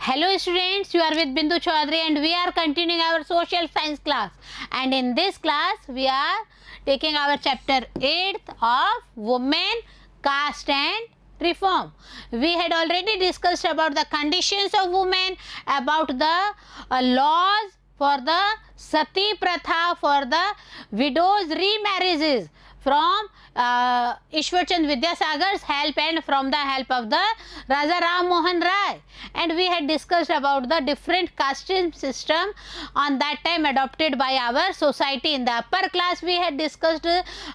Hello students, you are with Bindu Chaudhary and we are continuing our social science class, and in this class we are taking our chapter 8th of women, caste and reform. We had already discussed about the conditions of women, about the laws for the sati pratha, for the widows remarriages, from Ishwar Chand Vidyasagar's help and from the help of the Raja Ram Mohan Rai. And we had discussed about the different caste system on that time adopted by our society. In the upper class we had discussed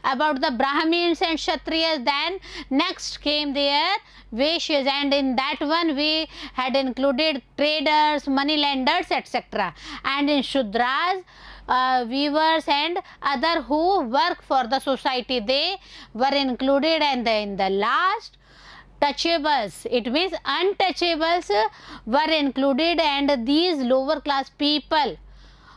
about the Brahmins and Kshatriyas. Then next came their Vaishyas, and in that one we had included traders, money lenders, etc. And in Shudras, weavers and other who work for the society, they were included. And in the last, touchables, it means untouchables, were included, and these lower class people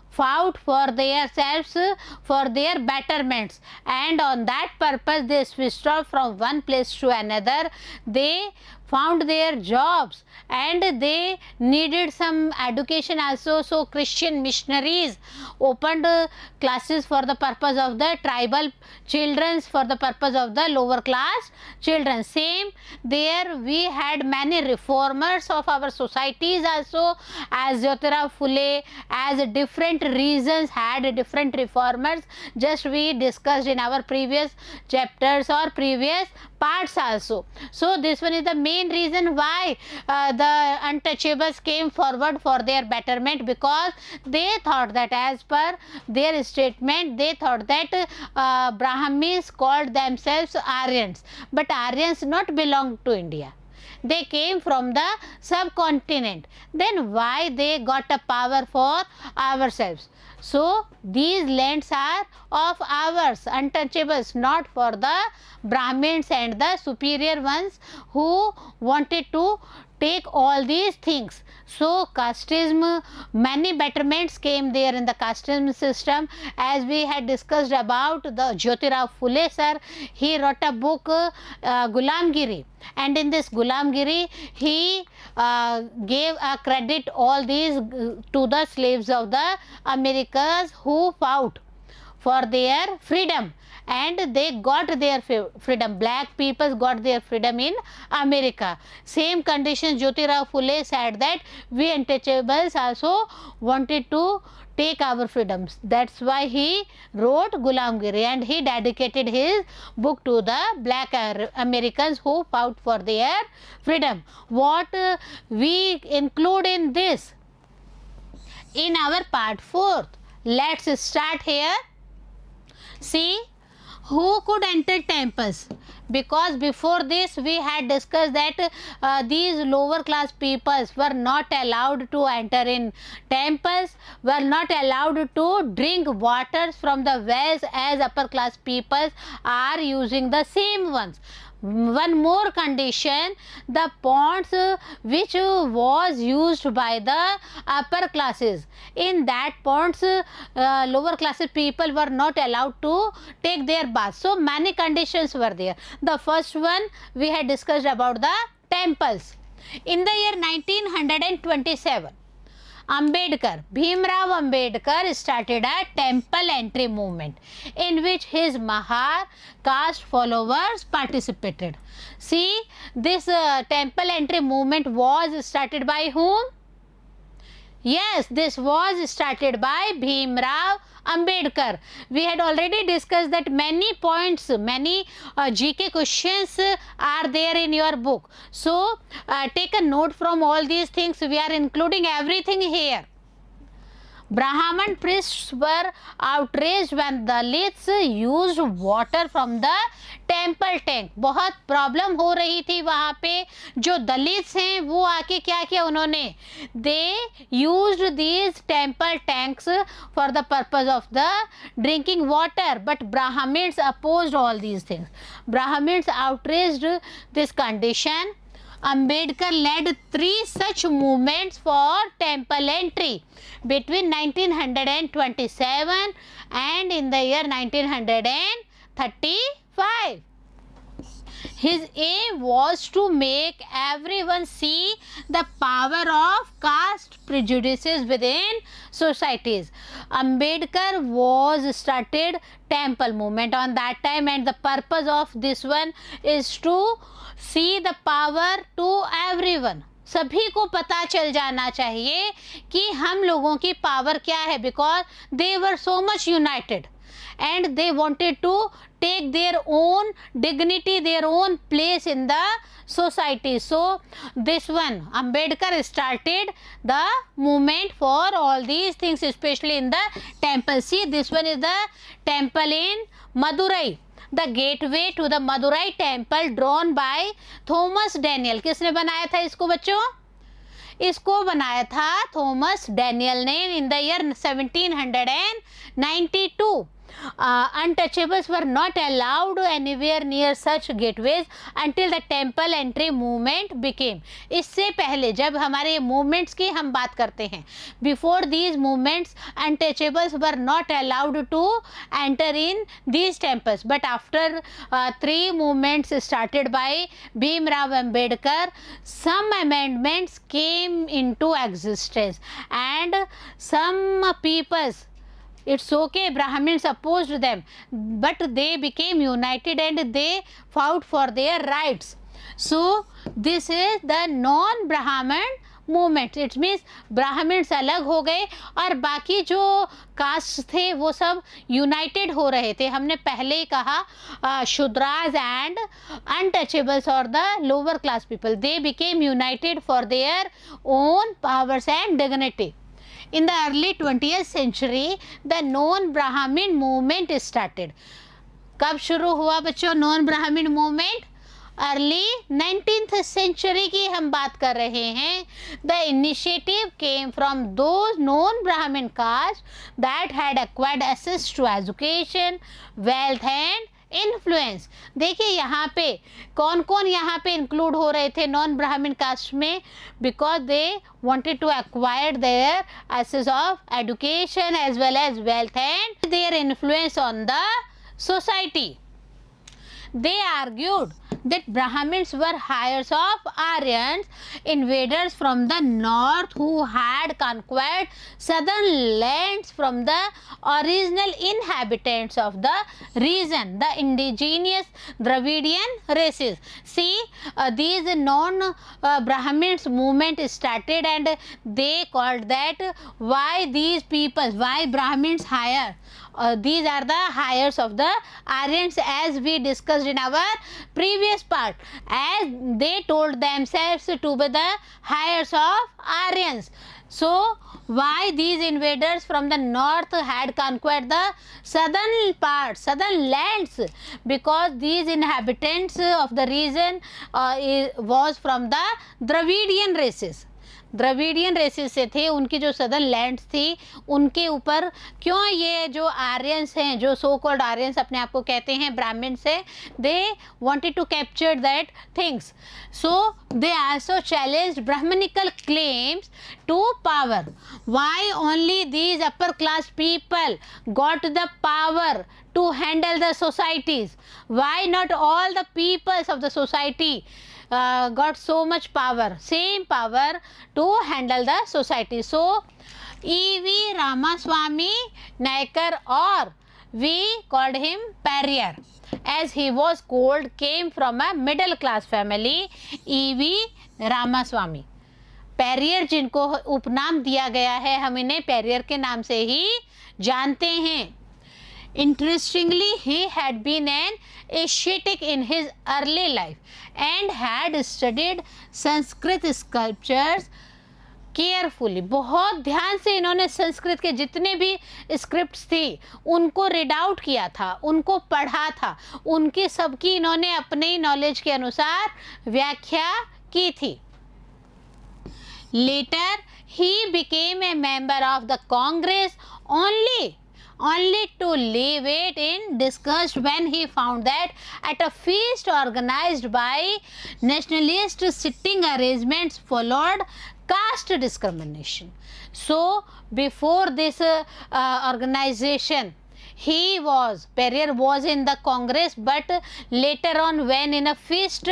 fought for themselves, for their betterments, and on that purpose they switched off from one place to another. They found their jobs and they needed some education also, so Christian missionaries opened classes for the purpose of the tribal children, for the purpose of the lower class children. Same there we had many reformers of our societies also, as Jyotirao Phule, as different reasons had different reformers, just we discussed in our previous chapters or previous parts also. So this one is the main reason why the untouchables came forward for their betterment, because they thought that, as per their statement, they thought that Brahmins called themselves Aryans, but Aryans not belong to India. They came from the subcontinent. Then why they got a power for ourselves? So these lands are of ours, untouchables, not for the Brahmins and the superior ones who wanted to take all these things. So casteism, many betterments came there in the casteism system, as we had discussed about the Jyotirao Phule sir. He wrote a book, Gulamgiri, and in this Gulamgiri he gave a credit all these to the slaves of the Americas who fought for their freedom, and they got their freedom. Black people got their freedom in America. Same conditions Jyotirao Phule said that we untouchables also wanted to take our freedoms. That's why he wrote Gulamgiri, and he dedicated his book to the black Americans who fought for their freedom. What we include in this in our part 4th. Let's start here. See, who could enter temples? Because before this we had discussed that these lower class peoples were not allowed to enter in temples, were not allowed to drink waters from the wells as upper class peoples are using the same ones. One more condition, the ponds which was used by the upper classes, in that ponds lower classes people were not allowed to take their bath. So many conditions were there. The first one we had discussed about the temples. In the year 1927, Ambedkar, Bhimrao Ambedkar started a temple entry movement in which his Mahar caste followers participated. See, this temple entry movement was started by whom? Yes, this was started by Bhimrao Ambedkar. We had already discussed that many points, many GK questions are there in your book. So, take a note from all these things. We are including everything here. Brahman priests were outraged when Dalits used water from the temple tank. बहुत problem हो रही थी वहाँ पे. जो Dalits हैं वो आके क्या किया उन्होंने, they used these temple tanks for the purpose of the drinking water, but Brahmans opposed all these things. Brahmans outraged this condition. Ambedkar led 3 such movements for temple entry between 1927 and in the year 1935. His aim was to make everyone see the power of caste prejudices within societies. Ambedkar was started temple movement on that time, and the purpose of this one is to see the power to everyone. सभी को पता चल जाना चाहिए कि हम लोगों की पावर क्या है, because they were so much United and they wanted to take their own dignity, their own place in the society. So this one Ambedkar started the movement for all these things, especially in the temple. See, this one is the temple in Madurai, the gateway to the Madurai temple, drawn by Thomas Daniel. किसने बनाया था इसको बच्चों? इसको बनाया था Thomas Daniel ने इन the year 1792. Untouchables were not allowed anywhere near such gateways until the temple entry movement became. इससे पहले जब हमारे movements की हम बात करते हैं, before these movements untouchables were not allowed to enter in these temples, but after 3 movements started by Bhimrao Ambedkar, some amendments came into existence and some peoples, it's okay, Brahmins opposed them, but they became united and they fought for their rights. So this is the non-Brahmin movement. It means Brahmins अलग हो गए और बाकी जो cast थे वो सब United हो रहे थे. हमने पहले ही कहा शूद्रास एंड अनटचेबल्स और the lower class people, they became United for their own powers and dignity. In the early 20th century, the non-Brahmin movement started. कब शुरू हुआ बच्चों नॉन ब्राह्मण मूवमेंट? अर्ली 19th century की हम बात कर रहे हैं. The initiative came from those non-Brahmin castes that had acquired access to education, wealth and influence. देखिए यहाँ पे कौन कौन यहाँ पे इंक्लूड हो रहे थे नॉन ब्राह्मण कास्ट में, because they wanted to acquire their access of education as well as wealth and their influence on the society. They argued that Brahmins were heirs of Aryans, invaders from the north who had conquered southern lands from the original inhabitants of the region, the indigenous Dravidian races. See, these non-Brahmins movement started and they called that why these peoples, why Brahmins higher. These are the heirs of the Aryans, as we discussed in our previous part, as they told themselves to be the heirs of Aryans. So why these invaders from the north had conquered the southern parts, southern lands? Because these inhabitants of the region was from the Dravidian races. Dravidian races से थे, उनकी जो southern lands थी उनके ऊपर क्यों ये जो आर्यंस हैं, जो सो कॉल्ड आर्यंस अपने आप को कहते हैं ब्राह्मण से, they wanted to capture that things. So they also challenged Brahmanical claims to power. Why only these upper class people got the power to handle the societies? Why not all the peoples of the society got so much power, same power to handle the society? So E.V. Ramaswamy Naikar, or we called him Perrier, as he was called, came from a middle class family. E.V. Ramaswamy, Periyar जिनको उपनाम दिया गया है, हम इन्हें पेरियर के नाम से ही जानते हैं. Interestingly, he had been an ascetic in his early life and had studied Sanskrit sculptures carefully. बहुत ध्यान से इन्होंने संस्कृत के जितने भी स्क्रिप्ट्स थी उनको रीड आउट किया था, उनको पढ़ा था, उनकी सबकी इन्होंने अपने नॉलेज के अनुसार व्याख्या की थी. Later, he became a member of the Congress only to leave it in disgust when he found that at a feast organized by nationalist sitting arrangements followed caste discrimination. So before this organization, Periyar was in the Congress, but later on when in a feast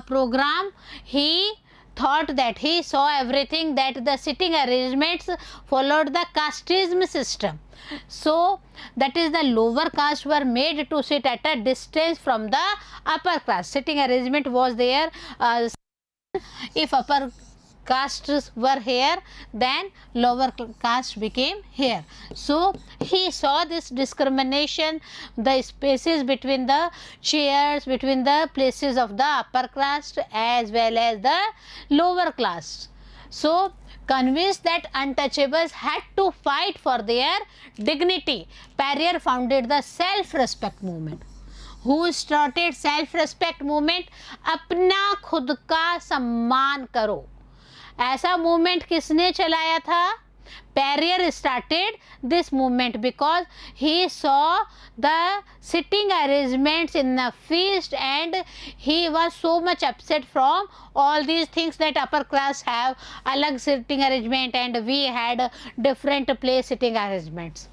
program, he thought that he saw everything that the sitting arrangements followed the casteism system. So that is the lower caste were made to sit at a distance from the upper class. Sitting arrangement was there. If upper castes were here, then lower caste became here. So he saw this discrimination, the spaces between the chairs, between the places of the upper caste as well as the lower class. So convinced that untouchables had to fight for their dignity, Periyar founded the self-respect movement. Who started self-respect movement? अपना खुद का सम्मान करो, ऐसा movement किसने चलाया था? Periyar started this movement because he saw the sitting arrangements in the feast and he was so much upset from all these things that upper class have alag sitting arrangement and we had different place sitting arrangements.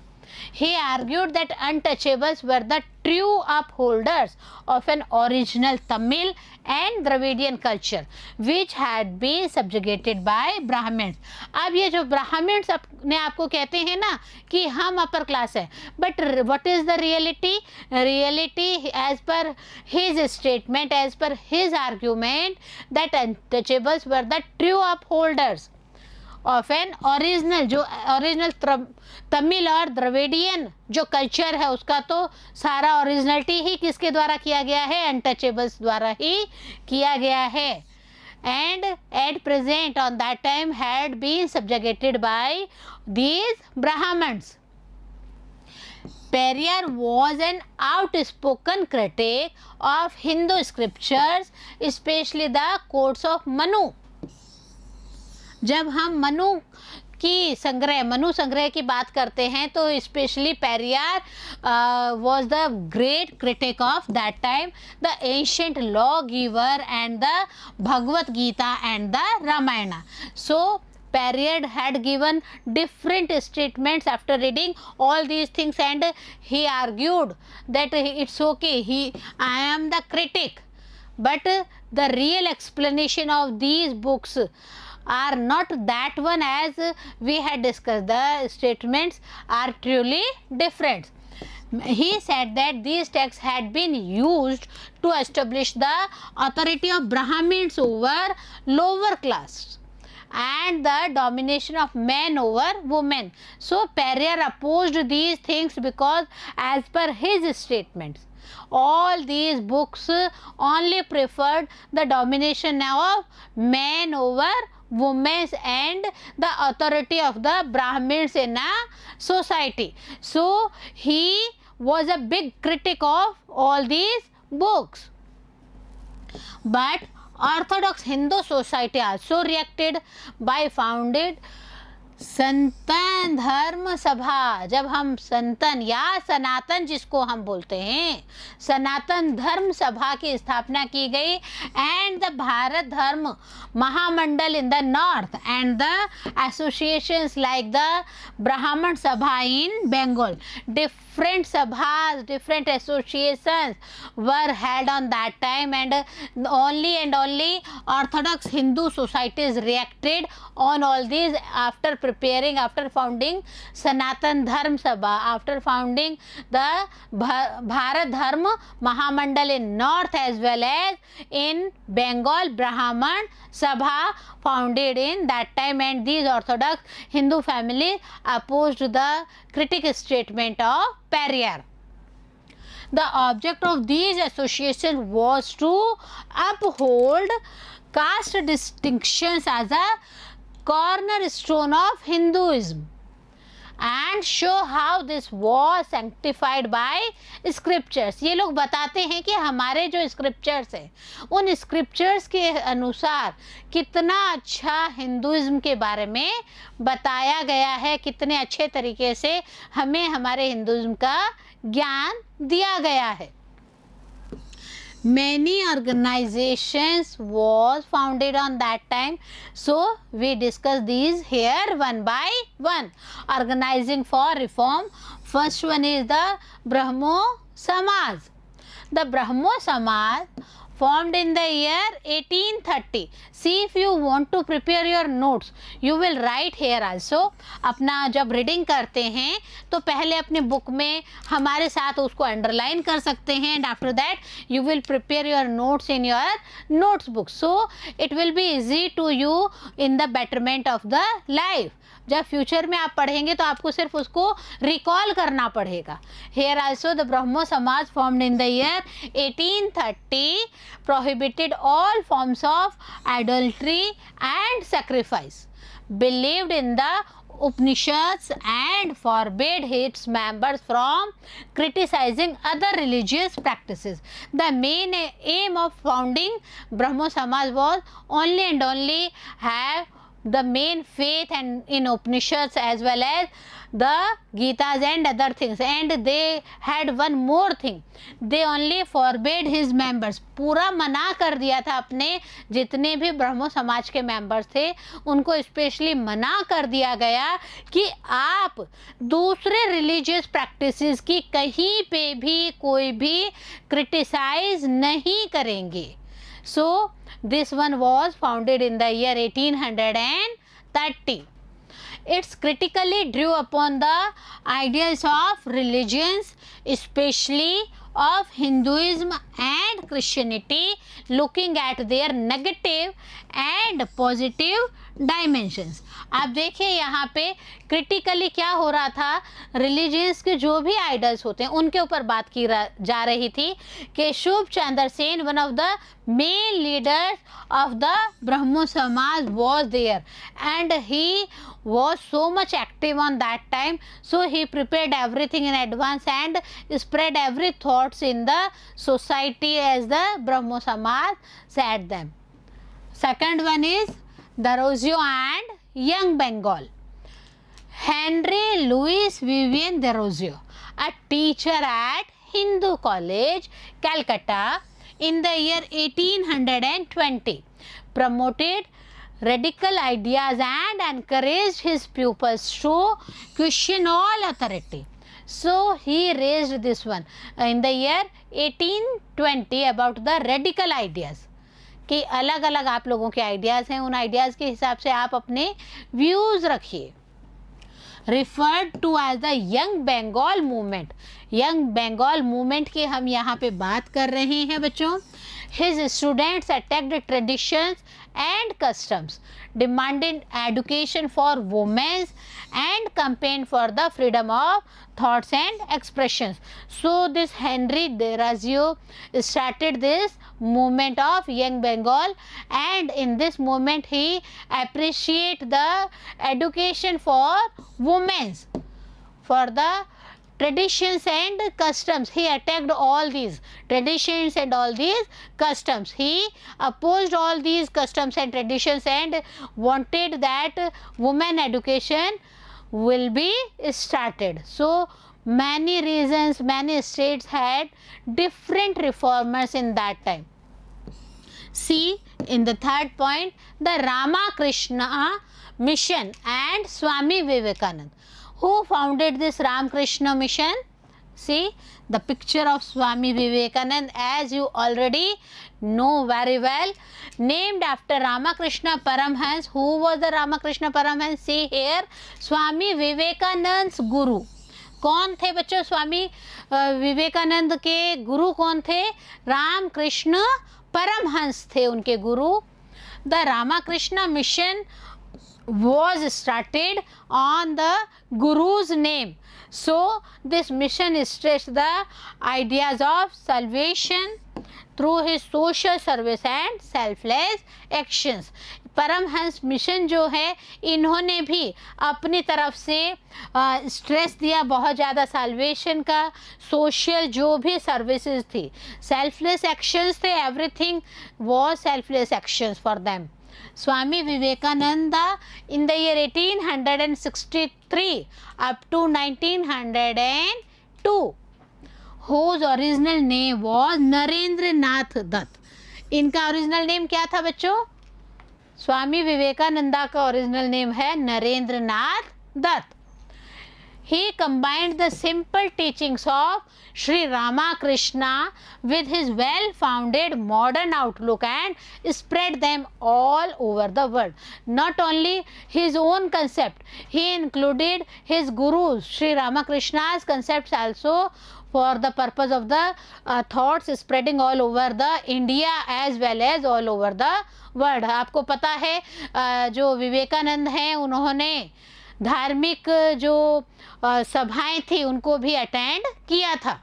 He argued that untouchables were the true upholders of an original Tamil and Dravidian culture which had been subjugated by Brahmins. अब ये जो Brahmins अपने आप को कहते हैं ना कि हम अपर क्लास है, but what is the reality? Reality as per his statement, as per his argument, that untouchables were the true upholders of an original, जो ओरिजिनल तमिल और द्रविडियन जो कल्चर है उसका तो सारा ओरिजिनलिटी ही किसके द्वारा किया गया है? अनटचेबल्स द्वारा ही किया गया है. And at present on that time had been subjected by these Brahmans. Periyar was an outspoken critic of Hindu scriptures, especially the codes of Manu. जब हम मनु संग्रह की बात करते हैं तो specially Periyar was the great critic of that time, the ancient lawgiver and the Bhagavad Gita and the Ramayana. So Periyar had given different statements after reading all these things and he argued that it's okay, I am the critic, but the real explanation of these books are not that one as we had discussed. The statements are truly different. He said that these texts had been used to establish the authority of Brahmins over lower class and the domination of men over women. So Periyar opposed these things because as per his statements, all these books only preferred the domination of men over women and the authority of the Brahmins in a society. So he was a big critic of all these books. But Orthodox Hindu society also reacted by founded संतन धर्म सभा. जब हम संतन या सनातन जिसको हम बोलते हैं, सनातन धर्म सभा की स्थापना की गई and the Bharat Dharma Mahamandal in the north and the associations like the Brahman Sabha in Bengal. Different sabhas, different associations were held on that time and only Orthodox Hindu societies reacted on all these after founding Sanatan Dharma Sabha, after founding the Bharat Dharma Mahamandal in North as well as in Bengal Brahman Sabha founded in that time, and these Orthodox Hindu families opposed the critic statement of Periyar. The object of these associations was to uphold caste distinctions as a cornerstone of Hinduism and show how this was sanctified by scriptures. ये लोग बताते हैं कि हमारे जो scriptures है उन scriptures के अनुसार कितना अच्छा हिंदुइज्म के बारे में बताया गया है, कितने अच्छे तरीके से हमें हमारे हिंदुइज्म का ज्ञान दिया गया है. many organizations was founded on that time, so we discuss these here one by one. Organizing for reform, first one is the Brahmo Samaj. The Brahmo Samaj formed in the year 1830. See, if you want to prepare your notes, you will write here also. अपना जब reading करते हैं तो पहले अपने book में हमारे साथ उसको अंडरलाइन कर सकते हैं, and after that you will prepare your notes in your notes book, so it will be easy to you in the betterment of the life. जब फ्यूचर में आप पढ़ेंगे तो आपको सिर्फ उसको रिकॉल करना पड़ेगा. हेयर आल्सो द ब्रह्मो समाज formed in the year 1830 prohibited all forms of adultery and sacrifice, believed in the Upanishads and forbade its members from criticizing other religious practices. The main aim of founding Brahmo Samaj was only and only have the main faith and in Upanishads as well as the Gitas and other things, and they had one more thing, they only forbade his members. पूरा मना कर दिया था अपने जितने भी ब्रह्मो समाज के मेंबर्स थे उनको स्पेशली मना कर दिया गया कि आप दूसरे रिलीजियस प्रैक्टिसेस की कहीं पे भी कोई भी क्रिटिसाइज नहीं करेंगे. So this one was founded in the year 1830. It's critically drew upon the ideas of religions, especially of Hinduism and Christianity, looking at their negative and positive dimensions. आप देखिए यहाँ पे क्रिटिकली क्या हो रहा था, रिलीजियंस के जो भी आइडल्स होते हैं उनके ऊपर बात की जा रही थी कि Shubh Chandra Sen, one of the main leaders of the Brahmo Samaj was there, and he was so much active on that time, so he prepared everything in advance and spread every thoughts in the society as the Brahmo Samaj said them. Second one is Desrosiers and Young Bengal. Henry Louis Vivian Desrosiers, a teacher at Hindu College, Calcutta, in the year 1820, promoted radical ideas and encouraged his pupils to question all authority. So he raised this one in the year 1820 about the radical ideas, कि अलग अलग आप लोगों के ideas हैं, उन ideas के हिसाब से आप अपने व्यूज़ रखिए. referred to as the young Bengal movement. Young Bengal movement की हम यहाँ पे बात कर रहे हैं बच्चों. His students attacked traditions and customs, demanded education for women and campaigned for the freedom of thoughts and expressions. So this Henry Desrosiers started this movement of Young Bengal, and in this movement he appreciate the education for women, for the traditions and customs. He attacked all these traditions and all these customs. He opposed all these customs and traditions and wanted that women education will be started. So many reasons, many states had different reformers in that time. See, in the third point, the Ramakrishna Mission and Swami Vivekananda. Who founded this Ramakrishna Mission? See the picture of Swami Vivekananda, as you already know very well, named after Ramakrishna Paramhans. Who was the Ramakrishna Paramhans? See here, Swami Vivekananda's guru. कौन थे बच्चों स्वामी विवेकानंद के गुरु? कौन थे? रामकृष्ण परमहंस थे उनके गुरु. The Ramakrishna mission was started on the guru's name. So this mission stressed the ideas of salvation through his social service and selfless actions. Paramhansa mission जो है इन्होंने भी अपनी तरफ से स्ट्रेस दिया बहुत ज़्यादा साल्वेशन का, सोशल जो भी सर्विसेज थी, सेल्फलेस एक्शंस थे, everything was selfless actions for them. Swami Vivekananda in the year 1863 up to 1902, whose original name was Narendra Nath Dutt. इनका ओरिजिनल नेम क्या था बच्चों? स्वामी विवेकानंदा का ओरिजिनल नेम है Narendra Nath Dutt. He combined the simple teachings of Sri Ramakrishna with his well-founded modern outlook and spread them all over the world. Not only his own concept, he included his gurus Sri Ramakrishna's concepts also for the purpose of the thoughts spreading all over the India as well as all over the world. आपको पता है जो विवेकानंद हैं उन्होंने धार्मिक जो सभाएं थी उनको भी अटेंड किया था।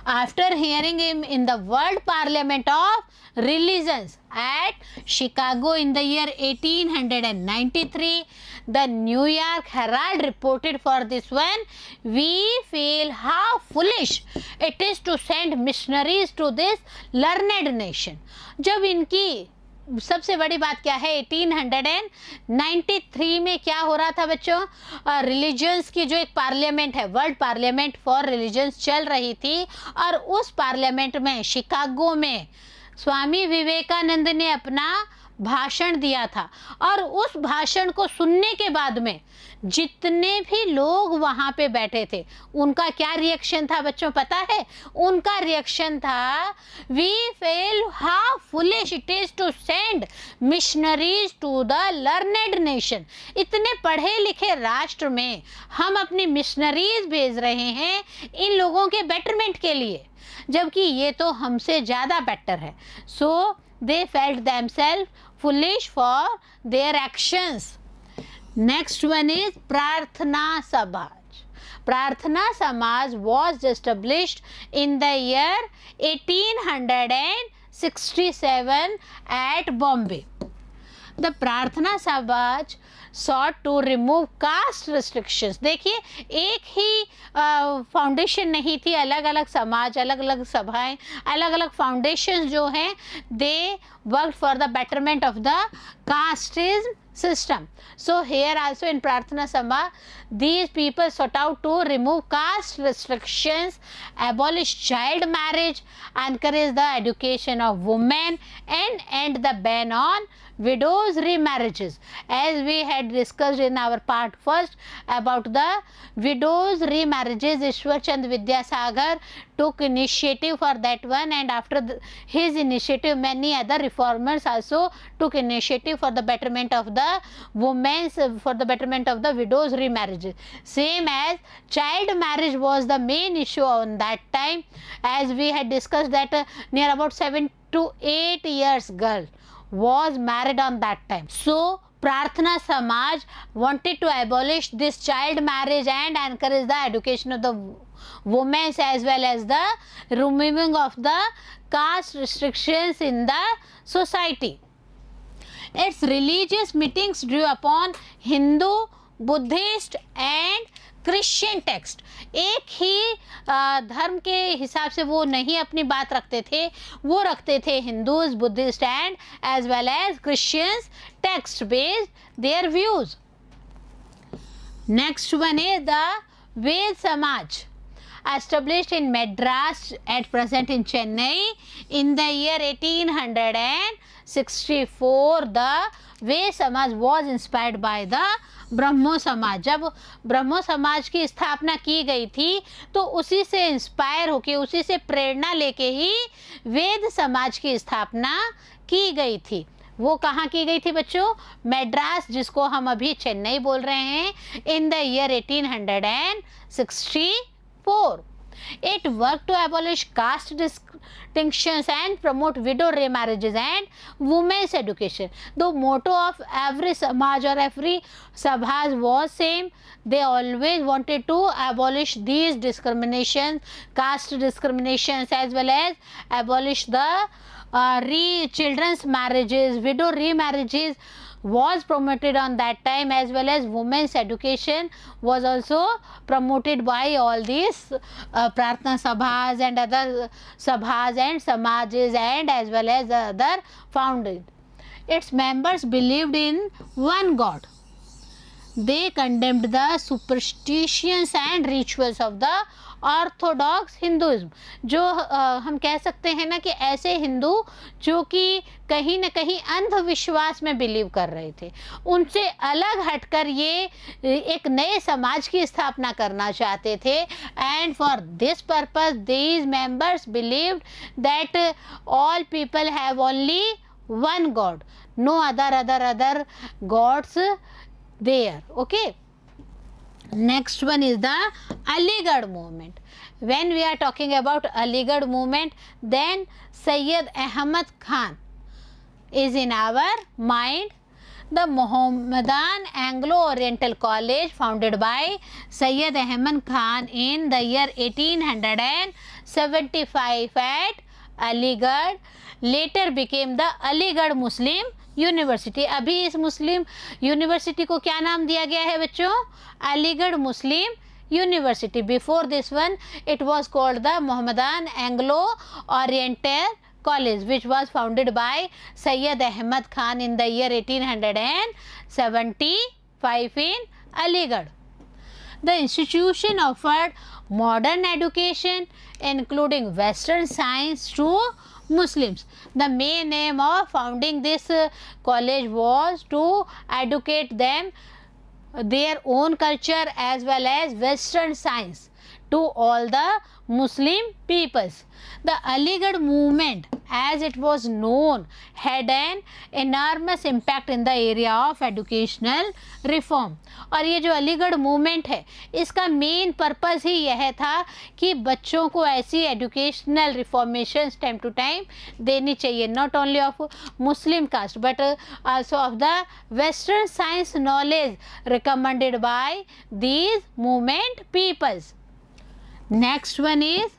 After hearing him in the World Parliament of Religions at Chicago in the year 1893, the New York Herald reported for this one, "We feel how foolish it is to send missionaries to this learned nation." जब इनकी सबसे बड़ी बात क्या है, 1893 में क्या हो रहा था बच्चों? रिलीजन्स की जो एक पार्लियामेंट है, वर्ल्ड पार्लियामेंट फॉर रिलीजन्स चल रही थी, और उस पार्लियामेंट में शिकागो में स्वामी विवेकानंद ने अपना भाषण दिया था। और उस भाषण को सुनने के बाद में जितने भी लोग वहाँ पे बैठे थे उनका क्या रिएक्शन था बच्चों पता है? उनका रिएक्शन था, we feel how foolish it is to send missionaries to the learned nation. इतने पढ़े लिखे राष्ट्र में हम अपनी मिशनरीज भेज रहे हैं इन लोगों के बेटरमेंट के लिए, जबकि ये तो हमसे ज़्यादा बेटर है। सो they felt themselves foolish for their actions. Next one is Prarthana Samaj. Prarthana Samaj was established in the year 1867 at Bombay. The Prarthana Samaj sought to remove caste restrictions. देखिए एक ही फाउंडेशन नहीं थी, अलग अलग समाज, अलग अलग सभाएं, अलग अलग फाउंडेशंस जो हैं, they worked for the betterment of the casteism system. So here also in Prarthana Sabha, these people sought out to remove caste restrictions, abolish child marriage, encourage the education of women, and end the ban on widows remarriages. As we had discussed in our part first about the widows remarriages, Ishwar Chand Vidyasagar took initiative for that one, and after his initiative many other reformers also took initiative for the betterment of the women's, for the betterment of the widows remarriages. Same as child marriage was the main issue on that time, as we had discussed that near about 7 to 8 years girl was married on that time. So Prarthana Samaj wanted to abolish this child marriage and encourage the education of the women as well as the removing of the caste restrictions in the society. Its religious meetings drew upon Hindu, Buddhist and Christian text. एक ही धर्म के हिसाब से वो नहीं अपनी बात रखते थे, वो रखते थे Hindus, Buddhist and as well as Christians text based their views. Next one is the Ved Samaj, established in Madras, at present in Chennai, in the year 1864. The Ved Samaj was inspired by the ब्रह्मो समाज। जब ब्रह्मो समाज की स्थापना की गई थी तो उसी से इंस्पायर होके, उसी से प्रेरणा लेके ही वेद समाज की स्थापना की गई थी। वो कहाँ की गई थी बच्चों? मैड्रास, जिसको हम अभी चेन्नई बोल रहे हैं, इन the year 1864. It worked to abolish caste distinctions and promote widow remarriages and women's education. The motto of every samaj or every sabha was same. They always wanted to abolish these discriminations, caste discriminations, as well as abolish the children's marriages, widow remarriages was promoted on that time, as well as women's education was also promoted by all these Prarthana Sabhas and other Sabhas and Samajes, and as well as other founded. Its members believed in one God. They condemned the superstitions and rituals of the Orthodox Hinduism, जो हम कह सकते हैं ना कि ऐसे हिंदू जो कि कहीं ना कहीं अंधविश्वास में बिलीव कर रहे थे, उनसे अलग हटकर ये एक नए समाज की स्थापना करना चाहते थे। And for this purpose these members believed that all people have only one god, no other gods there. Okay, next one is the Aligarh movement. When we are talking about Aligarh movement, then Sayyid Ahmad Khan is in our mind. The Mohammedan Anglo-Oriental College, founded by Sayyid Ahmad Khan in the year 1875 at Aligarh, later became the Aligarh Muslim university. अभी इस मुस्लिम university को क्या नाम दिया गया है बच्चों? Aligarh Muslim University. Before this one it was called the Mohammedan Anglo Oriental College, which was founded by Syed Ahmad Khan in the year 1875 in Aligarh. The institution offered modern education including Western science to Muslims. The main aim of founding this college was to educate them their own culture as well as Western science to all the Muslim peoples. The Aligarh movement, as it was known, had an enormous impact in the area of educational reform. और ये जो Aligarh movement है, इसका main purpose ही यह था कि बच्चों को ऐसी educational reformation time to time देनी चाहिए, not only of Muslim caste but also of the western science knowledge recommended by these movement peoples. Next one is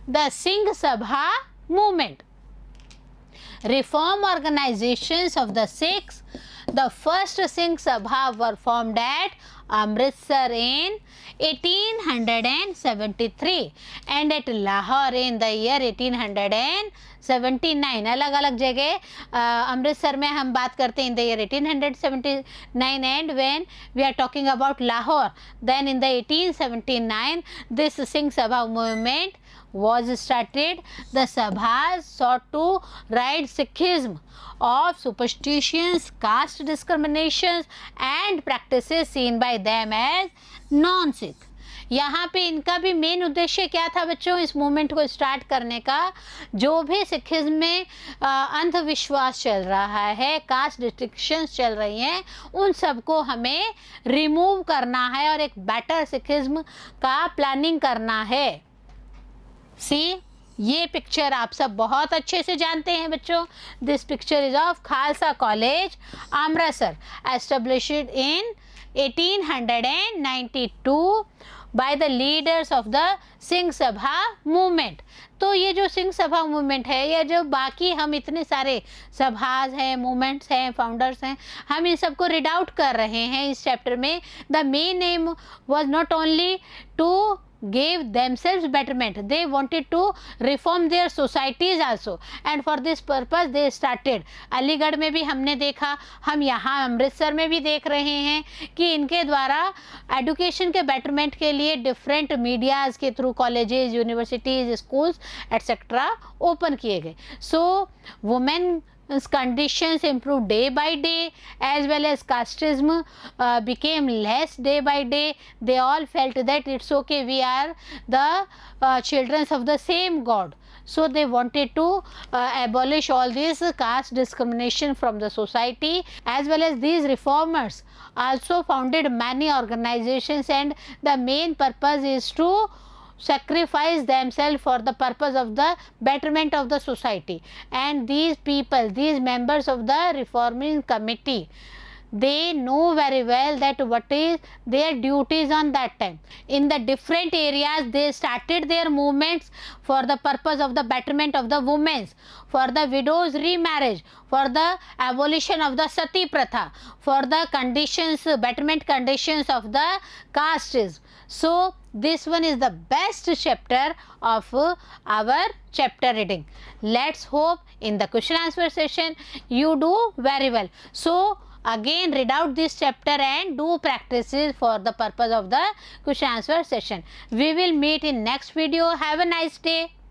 the Singh Sabha movement. Reform organizations of the Sikhs. The first Singh Sabha were formed at Amritsar in 1873 and at Lahore in the year 1879. अलग अलग जगह अमृतसर में हम बात करते हैं in the year 1879 and when we are talking about Lahore, then in the 1879 this Singh Sabha movement was started. The Sabhas sought to rid Sikhism of superstitions, caste discriminations and practices seen by them as non-Sikh. यहाँ पे इनका भी main उद्देश्य क्या था बच्चों इस movement को स्टार्ट करने का? जो भी सिखिज्म में अंधविश्वास चल रहा है, कास्ट डिस्ट्रिक्शंस चल रही हैं, उन सबको हमें रिमूव करना है और एक बेटर सिखिज्म का प्लानिंग करना है। सी, ये पिक्चर आप सब बहुत अच्छे से जानते हैं बच्चों। This picture is of Khalsa college Amritsar, established in 1892 by the leaders of the Singh Sabha movement. तो ये जो सिंह सभा मूवमेंट है, या जो बाकी हम इतने सारे सभाज हैं, मूवमेंट्स हैं, फाउंडर्स हैं, हम इन सबको रीड आउट कर रहे हैं इस चैप्टर में। The main aim was not only to gave themselves betterment, they wanted to reform their societies also, and for this purpose they started. Aligarh में भी हमने देखा, हम यहाँ अमृतसर में भी देख रहे हैं कि इनके द्वारा एडुकेशन के बेटरमेंट के लिए डिफरेंट मीडियाज़ के through colleges, universities, schools etcetera open किए गए। सो women conditions improved day by day, as well as casteism became less day by day. They all felt that it's okay, we are the children of the same God. So they wanted to abolish all this caste discrimination from the society, as well as these reformers also founded many organizations, and the main purpose is to sacrifice themselves for the purpose of the betterment of the society. And these people, these members of the reforming committee, they know very well that what is their duties on that time. In the different areas they started their movements for the purpose of the betterment of the women, for the widows remarriage, for the abolition of the sati pratha, for the conditions, betterment conditions of the castes. So this one is the best chapter of our chapter reading. Let's hope in the question answer session you do very well. So again read out this chapter and do practices for the purpose of the question answer session. We will meet in next video. Have a nice day.